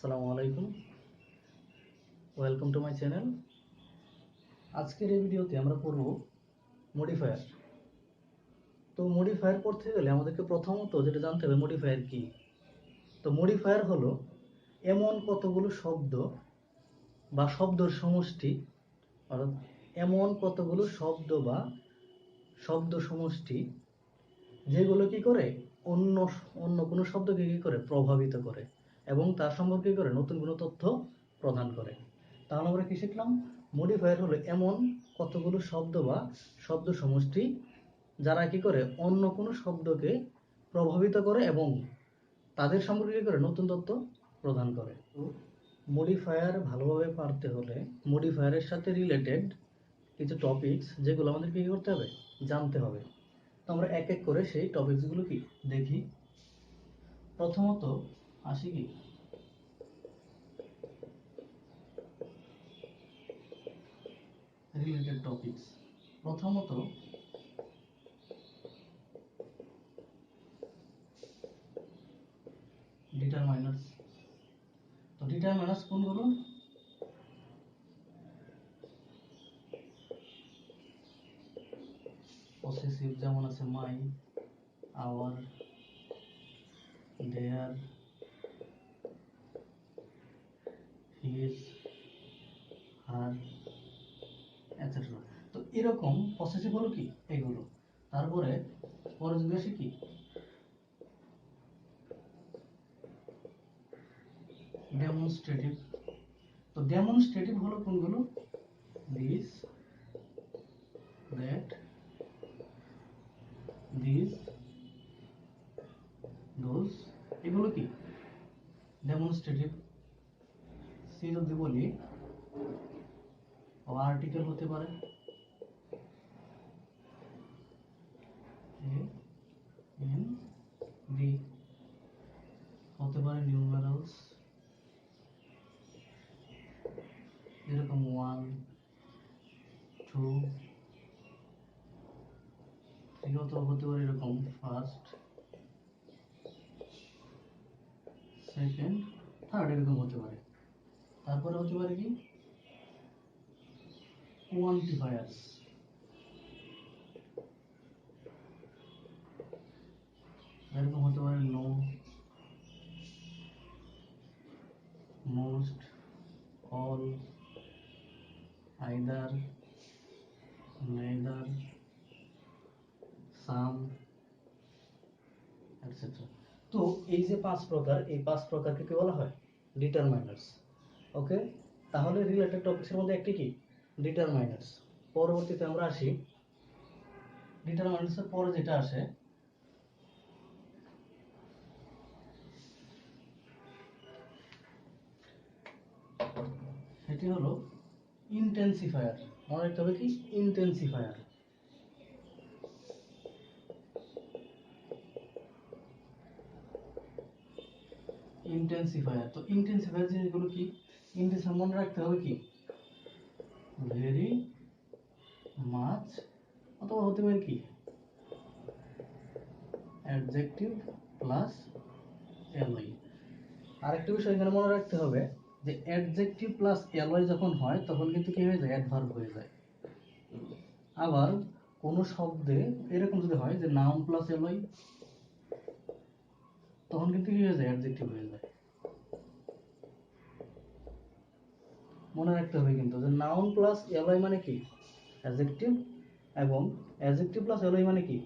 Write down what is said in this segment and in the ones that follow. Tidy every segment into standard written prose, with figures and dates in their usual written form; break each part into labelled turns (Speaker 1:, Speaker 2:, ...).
Speaker 1: আসসালামু আলাইকুম, welcome to my channel. আজকের এই ভিডিওতে আমরা পড়ব মডিফায়ার। তো মডিফায়ার পড়তে গেলে আমাদেরকে প্রথমত যেটা জানতে হবে মডিফায়ার কি। তো মডিফায়ার হলো এমন কতগুলো শব্দ বা শব্দের সমষ্টি, অর্থাৎ এমন কতগুলো শব্দ বা শব্দ সমষ্টি যেগুলো কি করে অন্য অন্য কোনো শব্দকে কি করে প্রভাবিত করে এবং তার সম্পর্কে কি করে নতুন কোনো তথ্য প্রদান করে। তাহলে আমরা কি শিখলাম? মডিফায়ার হলো এমন কতগুলো শব্দ বা শব্দ সমষ্টি যারা কি করে অন্য কোনো শব্দকে প্রভাবিত করে এবং তাদের সম্পর্কে কি করে নতুন তথ্য প্রদান করে। তো মডিফায়ার ভালোভাবে পারতে হলে মডিফায়ারের সাথে রিলেটেড কিছু টপিকস যেগুলো আমাদেরকে কি করতে হবে, জানতে হবে। তো আমরা এক এক করে সেই টপিকসগুলো কি দেখি। প্রথমত আসি কি রিলেটেড টপিকস। প্রথমত ডিটারমাইনার্স। তো ডিটারমাইনার্স কোনগুলো? পসেসিভ যেমন আছে মাই, আওয়ার, দেয়ার, হিজ, হার, এটসেট্রা। তো এরকম পসেসিভ হলো কি এগুলো। তারপরে পরে যদি আসি কি ডেমনস্ট্রেটিভ। তো ডেমনস্ট্রেটিভ হলো কোনগুলো? দিস, দ্যাট, দিস, দোজ, এগুলো কি ডেমনস্ট্রেটিভ। সি যদি বলি আর্টিকেল হতে পারে, এ এন ডি, হতে পারে নিউমেরালস যেরকম 1 2 3, অথবা হতে পারে এরকম ফার্স্ট সেকেন্ড থার্ড, এরকম হতে পারে। তারপরে হতে পারে কি কোয়ান্টিফায়ার্স, এরকম হতে পারে no, most, all, either, neither, some, etcetera. তো এই যে পাঁচ প্রকার, এই পাঁচ প্রকারকে কি বলা হয়? ডিটারমাইনার্স। ওকে, তাহলে রিলেটেড টপিকসের মধ্যে একটি কি ডিটারমাইনার্স। পরবর্তীতে আমরা আসি ডিটারমাইনার্সের পরে যেটা আসে সেটি হলো ইন্টেন্সিফায়ার। মনে রাখতে হবে কি ইন্টেন্সিফায়ার। ইন্টেন্সিফায়ার। তো ইন্টেন্সিফায়ার জিনিসগুলো কি? ইন্টেন্সিফায়ার মনে রাখতে হবে কি ভেরি মাচ, অথবা হতে পারে কি অ্যাডজেক্টিভ প্লাস অ্যালয়। আরেকটা বিষয় এখানে মনে রাখতে হবে যে অ্যাডজেক্টিভ প্লাস অ্যালয় যখন হয় তখন কিন্তু কি হয়ে যায়? অ্যাডভার্ব হয়ে যায়। আবার কোন শব্দে এরকম যদি হয় যে নাউন প্লাস অ্যালয়, তখন কিন্তু কি হয়ে যায়? অ্যাডজেক্টিভ হয়ে যায়। মনে রাখতে হবে কিন্তু যে নাউন প্লাস অ্যালয় মানে কি অ্যাডজেক্টিভ, এবং অ্যাডজেক্টিভ প্লাস অ্যালয় মানে কি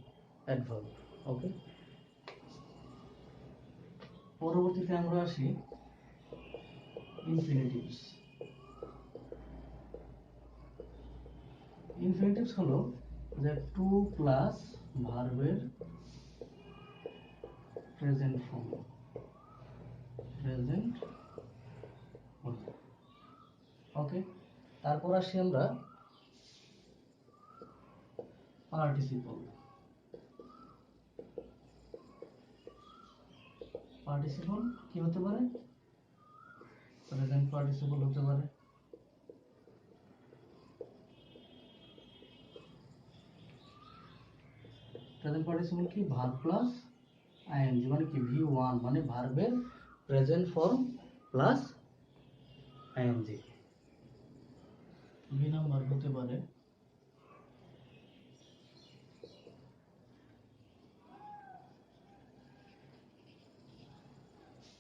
Speaker 1: অ্যাডভার্ব। ওকে, পরবর্তীতে আমরা আসি ইনফিনিটিভস। ইনফিনিটিভস হলো যে টু প্লাস ভার্বের প্রেজেন্ট ফর্ম, প্রেজেন্ট ফর্ম। ওকে, তারপর আসি আমরা পার্টিসিপল। পার্টিসিপল কি হতে পারে? প্রেজেন্ট পার্টিসিপল হতে পারে, প্রেজেন্ট পার্টিসিপল কি ভার্ব প্লাস আইএনজি, মানে কি ভি ওয়ান, মানে ভার্বের present form plus ING. 2 number হতে পারে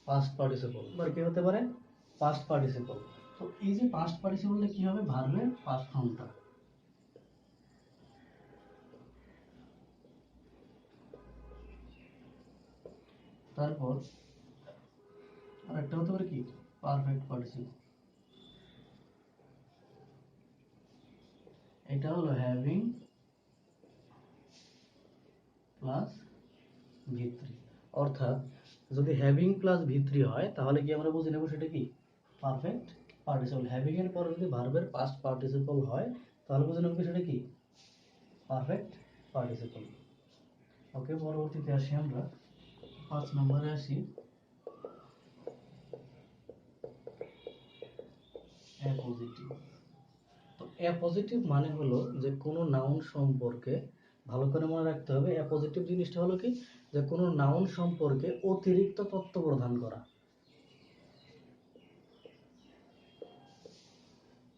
Speaker 1: পাস্ট পার্টিসিপল, আর কি হতে পারে পাস্ট পার্টিসিপল। তো এই যে পাস্ট পার্টিসিপলে কি হবে, ভার্বের পাস্ট ফর্মটা। তারপর আরেকটা হতে পারে কি পারফেক্ট পার্টিসিপল। এটা হলো হ্যাভিং প্লাস V3, অর্থাৎ যদি হ্যাভিং প্লাস V3 হয় তাহলে কি আমরা বুঝে নেব সেটা কি পারফেক্ট পার্টিসিপল। হ্যাভিং এর পরে যদি ভার্বের পাস্ট পার্টিসিপল হয় তাহলে বুঝে নেব সেটা কি পারফেক্ট পার্টিসিপল। ওকে, পরবর্তীতে আসি আমরা 5 নম্বরে আসি। অ্যাপোজিটিভ। তো অ্যাপোজিটিভ মানে হলো যে কোনো নাউন সম্পর্কে, ভালো করে মনে রাখতে হবে, অ্যাপোজিটিভ জিনিসটা হলো কি যে কোনো নাউন সম্পর্কে অতিরিক্ত তথ্য প্রদান করা।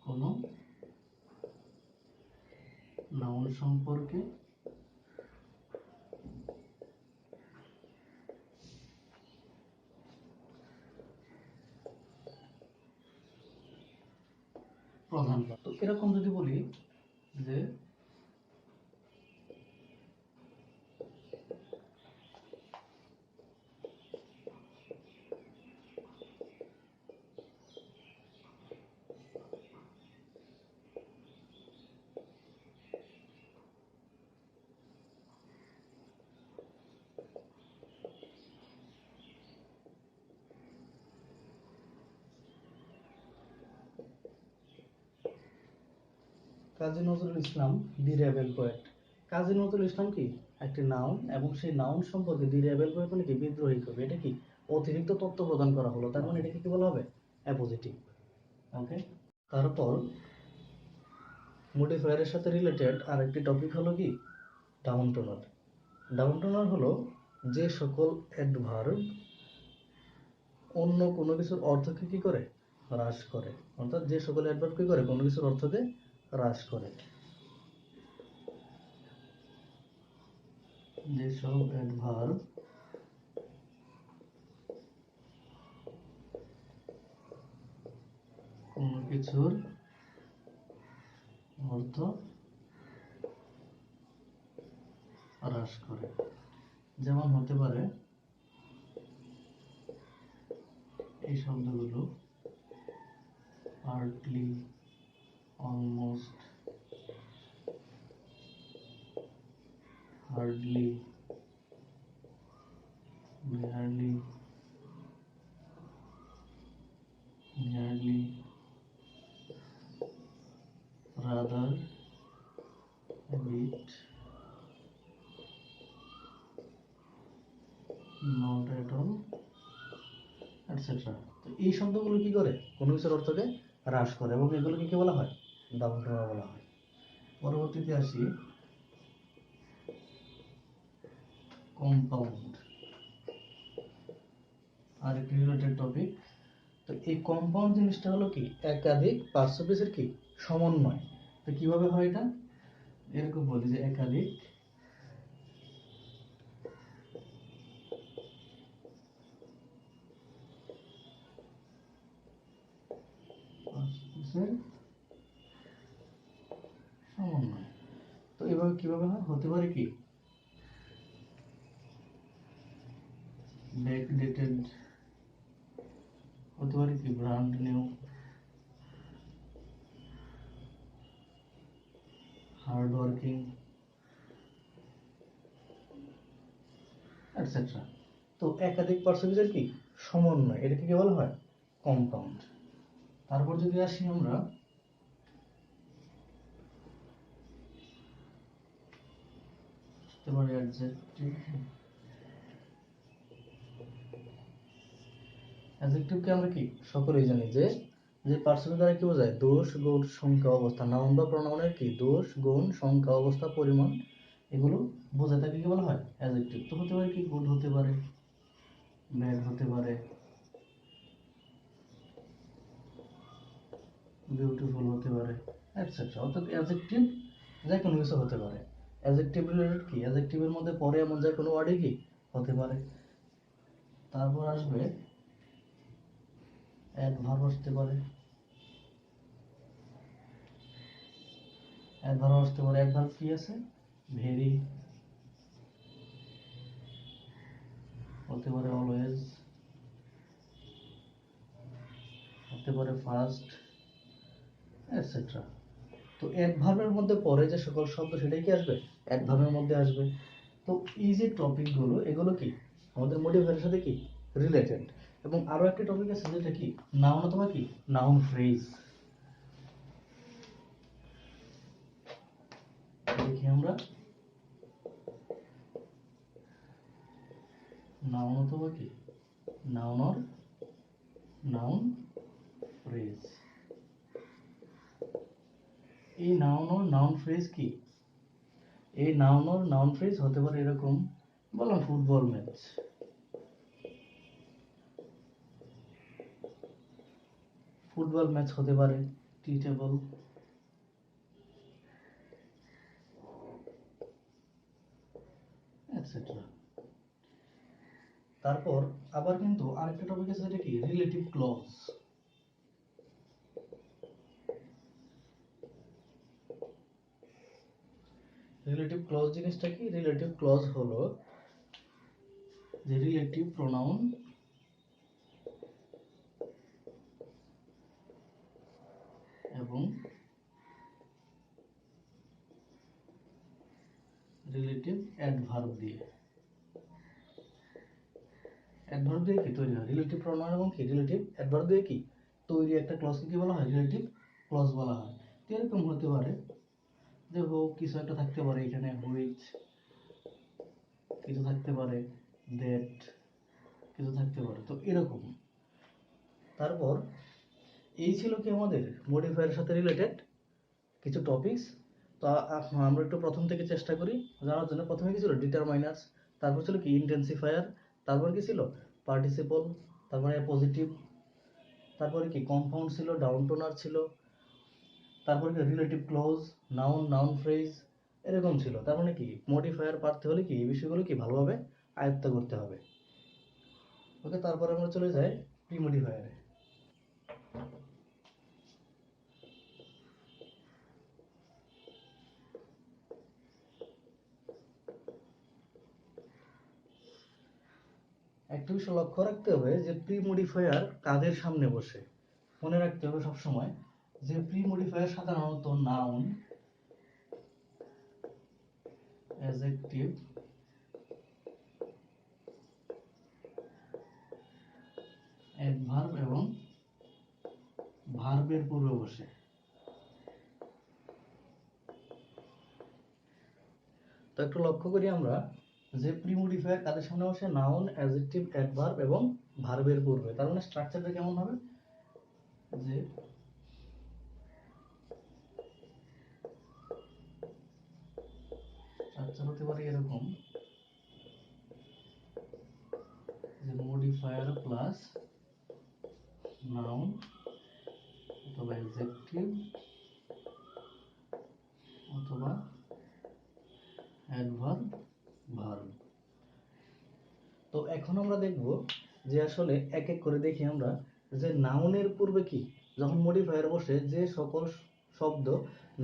Speaker 1: কোনো নাউন সম্পর্কে প্রদান করা। তো এরকম যদি বলি যে কাজী নজরুল ইসলাম দি রেবেল পোয়েট। কাজী নজরুল ইসলাম কি একটি নাউন, এবং সেই নাউন সম্পর্কে দি রেবেল পোয়েট মানে কি বিদ্রোহী কবি। এটা কি অতিরিক্ত তথ্য প্রদান করা হলো, তার মানে এটাকে কি বলা হবে অ্যাপোজিটিভ। ওকে, তারপর মডিফায়ারের সাথে রিলেটেড আরেকটি টপিক হলো কি ডাউন টোনার। ডাউন টোনার হলো যে সকল অ্যাডভার্ব অন্য কোনো কিছুর অর্থকে কি করে হ্রাস করে, অর্থাৎ যে সকল অ্যাডভার্ব কি করে কোনো কিছুর অর্থকে হ্রাস করে। যেসব অ্যাডভার্ব কোনো কিছুর অর্থ হ্রাস করে, যেমন হতে পারে এই শব্দগুলো partly, almost, hardly, barely, nearly, rather, a bit, not at all, etc. তো এই শব্দগুলো কি করে কোনো কিছুর অর্থকে হ্রাস করে, এবং এগুলোকে কি বলা হয় ডাউন টোনার বলা হয়। পরবর্তীতে আসি কম্পাউন্ড, আর একটি রিলেটেড টপিক। তো এই কম্পাউন্ড জিনিসটা হলো কি একাধিক পার্টসের কি সমন্বয়। তো কিভাবে হয় এটা, এরকম বলি যে একাধিক পার্টসের সমন্বয়। তো এভাবে কিভাবে হয়, হতে পারে কি ব্যাকডেটেড, হতে পারে কি brand new, hard working, etcetera. তো একাধিক পার্সেন্টেজের কি সমন্বয়, এটাকে কি বলা হয় কম্পাউন্ড। তারপর যদি আসি আমরা অ্যাডজেক্টিভ। অ্যাডজেক্টিভকে আমরা কি সকলেই জানি যে যে পার্সেন্টেজ দ্বারা কি বোঝায় দোষ, গুণ, সংখ্যা, অবস্থা। নাউন বা প্রোনাউনের কি দোষ, গুণ, সংখ্যা, অবস্থা, পরিমাণ এগুলো বোঝায়, তাকে কি বলা হয় অ্যাডজেক্টিভ। তো হতে পারে কি গুড হতে পারে, ব্যাড হতে পারে, বিউটিফুল হতে পারে এটসেট্রা। অর্থাৎ অ্যাডজেক্টিভ যে কোনো কিছু হতে পারে। অ্যাডজেক্টিভ রিলেটেড কি, অ্যাডজেক্টিভের মধ্যে পরে এমন যে কোনো ওয়ার্ডই কি হতে পারে। তারপর আসবে অ্যাডভার্ব আসতে পারে, অ্যাডভার্ব আসতে পারে। অ্যাডভার্ব কি আছে, ভেরি হতে পারে, অলওয়েজ হতে পারে, ফার্স্ট এটসেট্রা। তো অ্যাডভার্বের মধ্যে পরে যে সকল শব্দ সেটাই কি আসবে, অ্যাডভার্বের মধ্যে আসবে। তো এই যে টপিকগুলো এগুলো কি আমাদের মডিফায়ারের সাথে কি রিলেটেড। এবং আরো একটা টপিক আছে যেটা কি নাউন অথবা কি নাউন ফ্রেজ। দেখি আমরা নাউন অথবা কি নাউন অর নাউন ফ্রেজ। এই নাউন অর নাউন ফ্রেজ কি, এই নাউন অর নাউন ফ্রেজ হতে পারে এরকম, বললাম ফুটবল ম্যাচ, ফুটবল ম্যাচ হতে পারে, টি টেবল, এটসেট্রা। তারপর আবার কিন্তু আরেকটা টপিক আছে যেটা কি রিলেটিভ ক্লজ। রিলেটিভ ক্লজ জিনিসটা কি, রিলেটিভ ক্লজ হলো যে রিলেটিভ প্রোনাউন এবং রিলেটিভ অ্যাডভার্ব দিয়ে, অ্যাডভার্ব দিয়ে কি তৈরি হয়, রিলেটিভ প্রোনাউন এবং কি রিলেটিভ অ্যাডভার্ব দিয়ে কি তৈরি একটা ক্লজকে কি বলা হয়, রিলেটিভ ক্লজ বলা হয়। তো এরকম হতে পারে যে হোক কিছু একটা থাকতে পারে এখানে, হুইচ কিছু থাকতে পারে, দ্যাট কিছু থাকতে পারে, তো এরকম। তারপর এই ছিল কি আমাদের মডিফায়ারের সাথে রিলেটেড কিছু টপিকস। তো আমরা একটু প্রথম থেকে চেষ্টা করি জানার জন্য। প্রথমে কি ছিল ডিটারমাইনার্স, তারপর ছিল কি ইন্টেন্সিফায়ার, তারপর কি ছিল পার্টিসিপল, তারপরে পজিটিভ, তারপরে কি কম্পাউন্ড ছিল, ডাউন টোনার ছিল, তারপরে কি relative close, noun, noun phrase, এরকম ছিল। তার মানে কি মডিফায়ার পারতে হলে কি এই বিষয়গুলো কি ভালোভাবে আয়ত্ত করতে হবে। ওকে, তারপরে আমরা চলে যাই প্রি মডিফায়ারে। একটা বিষয় লক্ষ্য রাখতে হবে যে প্রি মডিফায়ার কাদের সামনে বসে। মনে রাখতে হবে সবসময় যে প্রি মডিফায়ার সাধারণত নাউন, অ্যাডজেক্টিভ, অ্যাডভার্ব এবং ভার্বের পূর্বে বসে। তো একটু লক্ষ্য করি আমরা যে প্রি মডিফায়ার কাদের সামনে বসে, নাউন, অ্যাডজেক্টিভ, অ্যাডভার্ব এবং ভার্বের পূর্বে। তার মানে স্ট্রাকচারটা কেমন হবে, যে স্ট্রাকচার হতে পারে এরকম যে মডিফায়ার প্লাস নাউন অথবা অ্যাডজেক্টিভ অথবা অ্যাডভার্ব, ভার্ব। তো এখন আমরা দেখব যে আসলে এক এক করে দেখি আমরা যে নাউনের পূর্বে কি যখন মডিফায়ার বসে যে সকল শব্দ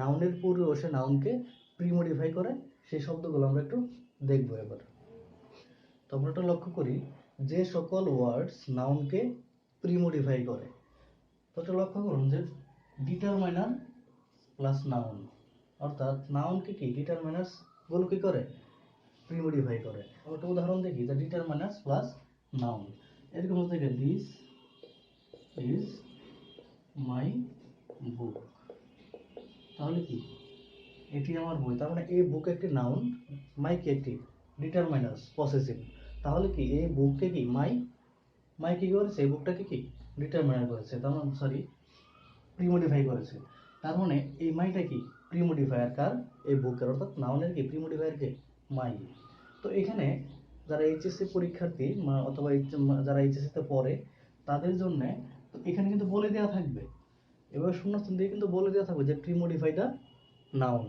Speaker 1: নাউনের পূর্বে বসে নাউনকে প্রি মডিফাই করে সেই শব্দগুলো আমরা একটু দেখবো এবার। তো আমরা একটু লক্ষ্য করি যে সকল ওয়ার্ডস নাউনকে প্রি মডিফাই করে। তো একটু লক্ষ্য করুন যে ডিটারমাইনার প্লাস নাউন, অর্থাৎ নাউনকে কি ডিটারমাইনার্স গুলো কি করে প্রি মডিফাই করে। আমরা একটা উদাহরণ দেখি যে ডিটারমাইনার্স প্লাস নাউন এরকম হতে গেলে দিস ইজ মাই বুক, তাহলে কি এটি আমার বই। তার মানে এই বুক একটি নাউন, মাই কি একটি ডিটারমাইনার্স পসেসিভ। তাহলে কি এই বুককে কি মাই, মাই কি করেছে এই বুকটাকে কি ডিটারমাইনার করেছে, তার মানে সরি প্রি মডিফাই করেছে। তার মানে এই মাইটা কি প্রি মডিফায়ার কার, এই বুকের, অর্থাৎ নাউনের কি প্রি মডিফায়ার কে মাই। তো এখানে যারা এইচএসসি পরীক্ষার্থী অথবা যারা এইচএসসি তে পড়ে তাদের জন্য এখানে কিন্তু বলে দেওয়া থাকবে এভাবে শূন্যস্থান দিয়ে কিন্তু বলে দেওয়া থাকবে যে প্রিমোডিফাই দ্য নাউন,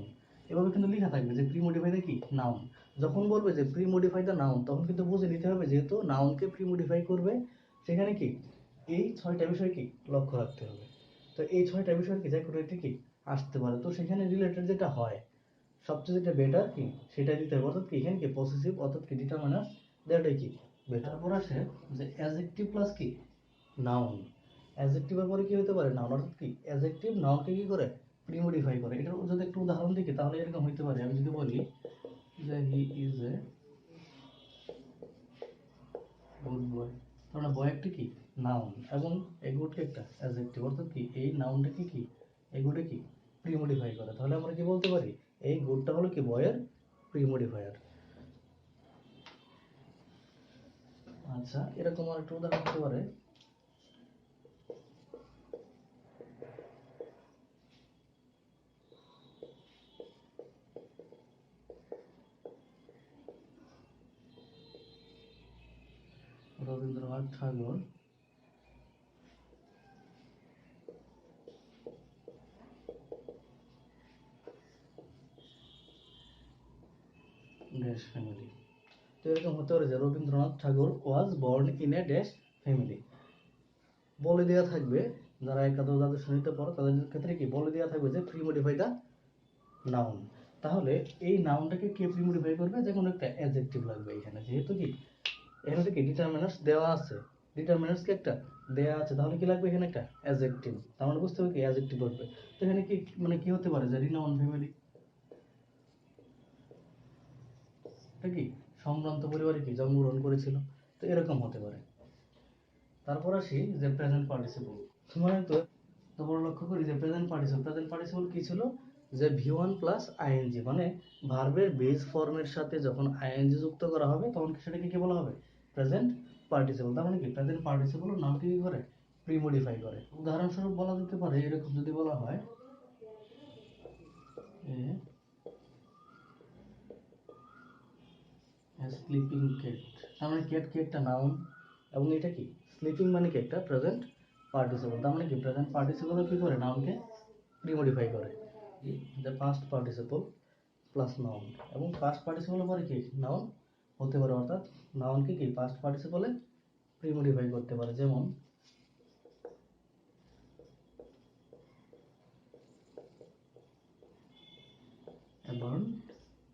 Speaker 1: এভাবে কিন্তু লেখা থাকবে যে প্রিমোডিফাই দ্য কি নাউন। যখন বলবে যে প্রিমোডিফাই দ্য নাউন তখন কিন্তু বুঝে নিতে হবে যেহেতু নাউনকে প্রিমোডিফাই করবে সেখানে কি এই 6টা বিষয় কি লক্ষ্য রাখতে হবে। তো এই 6টা বিষয় কি যে কোনো একটি কি আসতে পারে, তো সেখানে রিলেটেড যেটা হয় সবচেয়ে যেটা বেটার কি সেটা দিতে হবে, অর্থাৎ কি এখানে কি পসেসিভ অর্থাৎ কি ডিটারমিনার দেওয়াটাই কি বেটার। তারপর আসে যে অ্যাডজেক্টিভ প্লাস কি নাউন। অ্যাডজেক্টিভের পরে কি হতে পারে নাউন, অর্থাৎ কি অ্যাডজেক্টিভ নাউনকে কি করে প্রিমোডিফাই করে। এটার যদি একটু উদাহরণ দেখি তাহলে এরকম হইতে পারে, আমি যদি বলি যে he is a good boy, তাহলে বয় একটি কি নাউন এবং এ গুডকে একটা অ্যাডজেক্টিভ, অর্থাৎ কি এই নাউনটাকে কি এই গুডে কি প্রিমোডিফাই করে। তাহলে আমরা কি বলতে পারি এই গুডটা হলো কি বয়ের প্রিমোডিফায়ার। আচ্ছা এরকম আর একটা উদাহরণ হতে পারে রবীন্দ্রনাথ ঠাকুর ড্যাশ ফ্যামিলি। তো এরকম হতে পারে যে Rabindranath Tagore was born in a dash family. বলে দেওয়া থাকবে যারা একাদশ দ্বাদশ শ্রেণীতে পড়ে তাদের ক্ষেত্রে কি বলে দেওয়া থাকবে যে প্রিমোডিফাই দা নাউন। তাহলে এই নাউনটাকে কে প্রিমোডিফাই করবে, যে কোনো একটা অ্যাডজেক্টিভ লাগবে এখানে, যেহেতু কি এখানে কি ডিটারমিনার্স দেওয়া আছে, ডিটারমিনার্স কি একটা দেওয়া আছে, তাহলে কি লাগবে এখানে একটা অ্যাডজেক্টিভ। তার মানে বুঝতে হবে কি অ্যাডজেক্টিভ বসবে। তো এখানে কি মানে কি হতে পারে যে রিনাউন ফ্যামিলি, এটা কি সম্ভ্রান্ত পরিবারে কি জন্মগ্রহণ করেছিল, তো এরকম হতে পারে। তারপর আসি যে প্রেজেন্ট পার্টিসিপল। মানে তো তোমরা লক্ষ্য করি যে প্রেজেন্ট পার্টিসিপল কি ছিল যে ভি1 প্লাস আইএনজি, মানে ভার্বের বেস ফর্মের সাথে যখন আইএনজি যুক্ত করা হবে তখন সেটাকে কি বলা হবে প্রেজেন্ট পার্টিসিপল। তার মানে কি প্রেজেন্ট পার্টিসিপল নামটি কি করে প্রিমোডিফাই করে। উদাহরণস্বরূপ বলা যেতে পারে এরকম যদি বলা হয় স্লিপিং ক্যাট, তার মানে ক্যাট কি একটা নাউন এবং এটা কি স্লিপিং মানে কি একটা প্রেজেন্ট পার্টিসিপল। তার মানে কি প্রেজেন্ট পার্টিসিপল কি করে নাউনকে প্রিমোডিফাই করে। যে পাস্ট পার্টিসিপল প্লাস নাউন, এবং পাস্ট পার্টিসিপলের পরে কি নাউন হতে পারে, অর্থাৎ নাউনকে কি পাস্ট পার্টিসিপলে প্রিমোডিফাই করতে পারে। যেমন বার্ন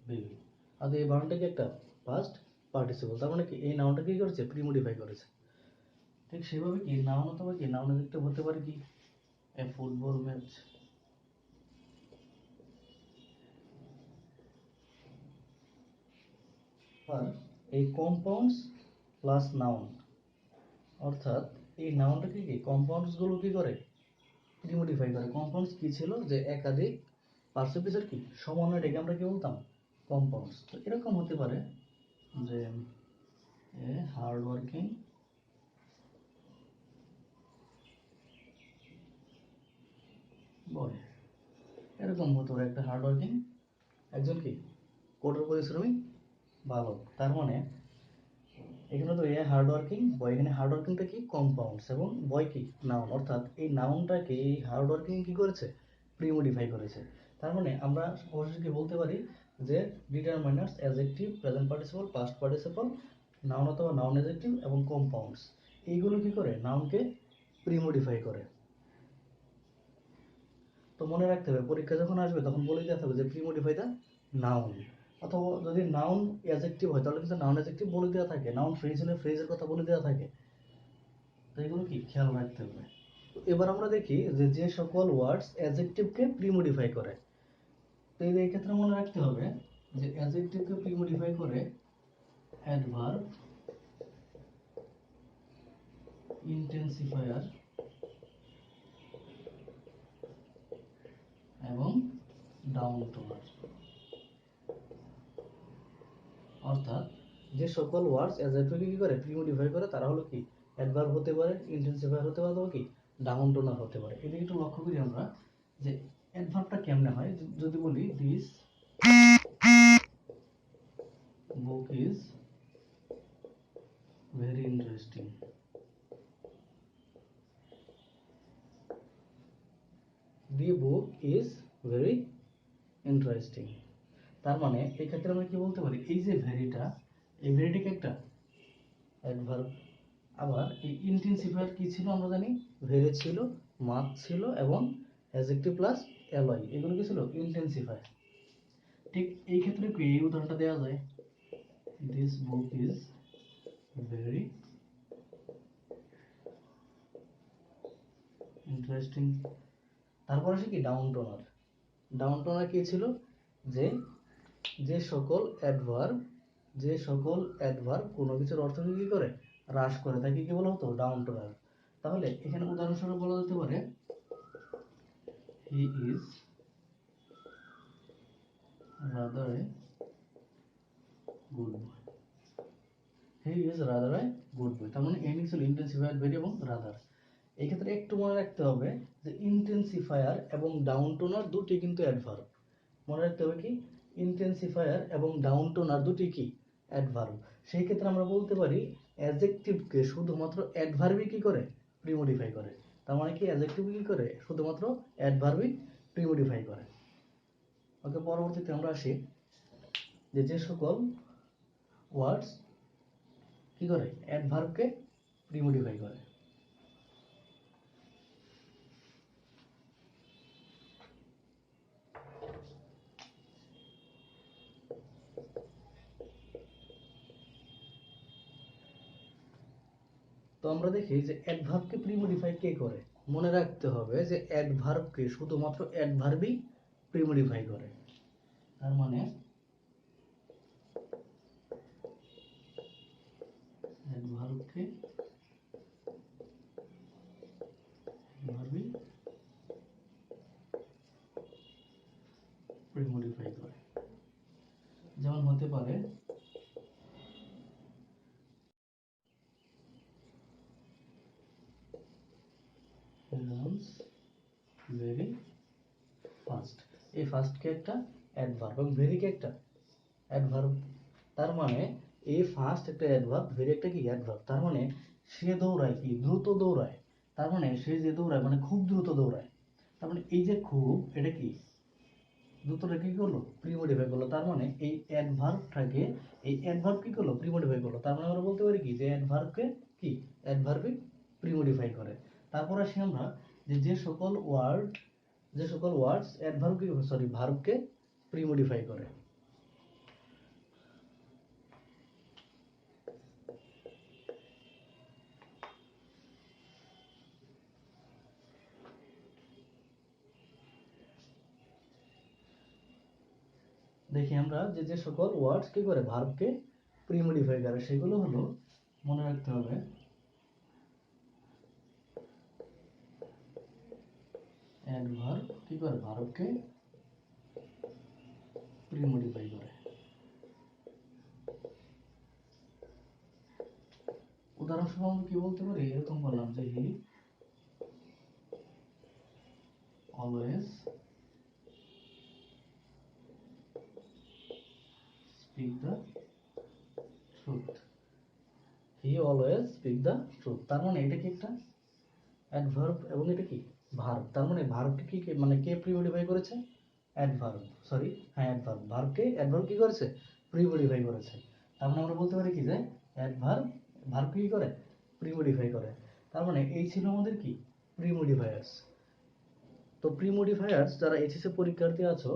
Speaker 1: বেবি, আর এই বার্নটা কি একটা পাস্ট পার্টিসিপল, তার মানে কি এই নাউনটা কি করেছে প্রিমোডিফাই করেছে। ঠিক সেভাবে কি নাউন অথবা কি নাউন অ্যাডজেক্টিভ হতে পারে কি এ ফুটবল ম্যাচ। আর এই কম্পাউন্ডস প্লাস নাউন, অর্থাৎ এই নাউনটাকে কি কম্পাউন্ডস গুলো কি করে প্রিমোডিফাই করে। কম্পাউন্ডস কি ছিল যে একাধিক পার্সিপিসের কি সমন্বয়, এটাকে আমরা কি বলতাম কম্পাউন্ডস। তো এরকম হতে পারে যে এ হার্ড ওয়ার্কিং বয়, এরকম হতে পারে একটা হার্ড ওয়ার্কিং একজন কি কঠোর পরিশ্রমী বালক। তার মানে এখানে তো এ হার্ড ওয়ার্কিং বয়, এখানে হার্ড ওয়ার্কিংটা কি কম্পাউন্ডস এবং বয় কি নাউন, অর্থাৎ এই নাউনটাকে এই হার্ড ওয়ার্কিং কি করেছে প্রিমোডিফাই করেছে। তার মানে আমরা অবশ্যই কি বলতে পারি যে determiners adjective present participle past participle noun অথবা নাউন অ্যাডজেক্টিভ এবং কম্পাউন্ডস এইগুলো কি করে নাউনকে প্রিমোডিফাই করে। তো মনে রাখতে হবে পরীক্ষা যখন আসবে তখন বলে দেওয়া থাকবে যে প্রিমোডিফাই দ্য নাউন, অথবা যদি নাউন অ্যাডজেক্টিভ হয় তাহলে কিন্তু নাউন অ্যাডজেক্টিভ বলে দেওয়া থাকে, নাউন ফ্রেজ হলে ফ্রেজের কথা বলে দেওয়া থাকে। তো এগুলো কি খেয়াল রাখতে হবে। এবার আমরা দেখি যে যে সকল ওয়ার্ডস অ্যাডজেক্টিভকে প্রিমোডিফাই করে। তো এই ক্ষেত্রে মনে রাখতে হবে যে অ্যাডজেক্টিভকে প্রিমোডিফাই করে অ্যাডভার্ব, ইন্টেন্সিফায়ার এবং ডাউন টোনার। অর্থাৎ যে সকল ওয়ার্ডস অ্যাডজেক্টিভকে কি করে প্রিমোডিফাই করে তারা হলো কি অ্যাডভার্ব হতে পারে, ইন্টেন্সিফায়ার হতে পারে অথবা কি ডাউন টোনার হতে পারে। এদিকে একটু লক্ষ্য করি আমরা যে অ্যাডভার্বটা কেমনে হয়। যদি বলি this book is very interesting, the book is very interesting. তার মানে এই ক্ষেত্রে আমরা কি বলতে পারি, এই যে ভেরিটা, এই ভেরিটিকে একটা অ্যাডভার্ব। আবার এই ইন্টেন্সিফায়ার কি ছিল আমরা জানি, ভেরি ছিল, মাছ ছিল এবং অ্যাডজেক্টিভ প্লাস অ্যালয়, এগুলো কি ছিল ইন্টেন্সিফায়ার। ঠিক এই ক্ষেত্রে কি এই উদাহরণটা দেওয়া যায়, this book is very interesting. তারপর আসে কি ডাউন টোনার। ডাউন টোনার কি ছিল, যে সকল অ্যাডভার্ব কোনো কিছুর অর্থকে কি করে, হ্রাস করে, তাকে কি বলা হতো, ডাউন টোনার। তাহলে এখানে উদাহরণস্বরূপ বলা যেতে পারে, he is rather a good boy. He is rather a good boy, তার মানে এনি ছিল ইন্টেন্সিফায়ার, ভেরি এবং রাদার। এই ক্ষেত্রে একটু মনে রাখতে হবে যে ইন্টেন্সিফায়ার এবং ডাউন টোনার দুটি কিন্তু অ্যাডভার্ব। মনে রাখতে হবে কি, ইন্টেন্সিফায়ার এবং ডাউন টোনার দুটি কি অ্যাডভার্ব। সেই ক্ষেত্রে আমরা বলতে পারি অ্যাডজেক্টিভকে শুধুমাত্র অ্যাডভার্বই কি করে, প্রিমোডিফাই করে। তার মানে কি অ্যাডজেক্টিভ কি করে, শুধুমাত্র অ্যাডভার্বই প্রিমোডিফাই করে। ওকে, পরবর্তীতে আমরা আসি যে সকল ওয়ার্ডস কি করে, অ্যাডভার্বকে প্রিমোডিফাই করে। তো আমরা দেখি যে অ্যাডভার্বকে প্রিমোডিফাই কে করে। মনে রাখতে হবে যে অ্যাডভার্বকে শুধুমাত্র অ্যাডভার্বই প্রিমোডিফাই করে। তার মানে অ্যাডভার্বকে অ্যাডভার্বই প্রিমোডিফাই করে। যেমন হতে পারে runs very fast। এই ফাস্ট কে একটা অ্যাডভার্ব এবং ভেরি কে একটা অ্যাডভার্ব। তার মানে এই ফাস্ট একটা অ্যাডভার্ব, ভেরি একটা কি অ্যাডভার্ব। তার মানে সে দৌড়ায় কি, দ্রুত দৌড়ায়। তার মানে সে যে দৌড়ায় মানে খুব দ্রুত দৌড়ায়। তার মানে এই যে খুব, এটা কি দ্রুতটা কি করলো, প্রিমোডিফাই করলো। তার মানে এই অ্যাডভার্বটাকে, এই অ্যাডভার্ব কি করলো, প্রিমোডিফাই করলো। তার মানে আমরা বলতে পারি কি যে অ্যাডভার্বকে কি অ্যাডভার্বই প্রিমোডিফাই করে। তারপর আসি আমরা যে সকল ওয়ার্ডস অ্যাডভার্বকে ভার্বকে প্রিমোডিফাই করে। দেখি আমরা যে সকল ওয়ার্ডস কি করে ভার্বকে প্রিমোডিফাই করে, সেগুলো হলো, মনে রাখতে হবে, অ্যাডভার্ব কি করে ভার্বকে প্রিমোডিফাই করে। উদাহরণস্বরূপ আমরা কি বলতে পারি, এরকম বললাম যে he always speak the truth. He always speak the truth. তার মানে এটা কি একটা অ্যাডভার্ব এবং এটা কি ভার্ব। তার মানে ভার্বকে কি মানে কে প্রিমোডিফাই করেছে, অ্যাডভার্ব, সরি হ্যাঁ অ্যাডভার্ব, ভার্বকে অ্যাডভার্ব কি করেছে, প্রিমোডিফাই করেছে। তার মানে আমরা বলতে পারি কি যে অ্যাডভার্ব ভার্বকে কি করে, প্রিমোডিফাই করে। তার মানে এই ছিল আমাদের কি প্রিমোডিফায়ার্স। তো প্রিমোডিফায়ার্স যারা এইচএসসি পরীক্ষার্থী আছো,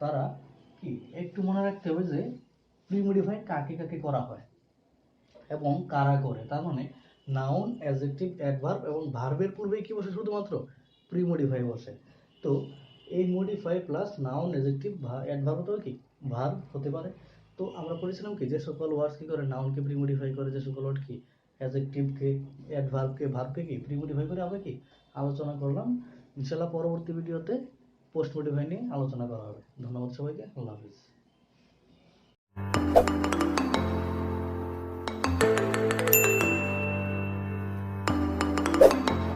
Speaker 1: তারা কি একটু মনে রাখতে হবে যে প্রিমোডিফাই কাকে কাকে করা হয় এবং কারা করে। তার মানে নাউন, অ্যাডজেক্টিভ, অ্যাডভার্ব এবং ভার্বের পূর্বে কি বসে, শুধুমাত্র প্রিমোডিফাই বসে। তো এই মডিফাই প্লাস নাউন, অ্যাডজেক্টিভ, অ্যাডভার্বটাও কি ভার্ব হতে পারে। তো আমরা পড়েছিলাম কি যে সকল ওয়ার্ডস কি করে নাউনকে প্রিমোডিফাই করে, যে সকল ওয়ার্ড কি অ্যাডজেক্টিভকে, অ্যাডভার্বকে, ভার্বকে কি প্রিমোডিফাই করে, আমরা কি আলোচনা করলাম। ইনশাআল্লাহ পরবর্তী ভিডিওতে পোস্ট মডিফাই নিয়ে আলোচনা করা হবে। ধন্যবাদ সবাইকে, আল্লাহ হাফিজ।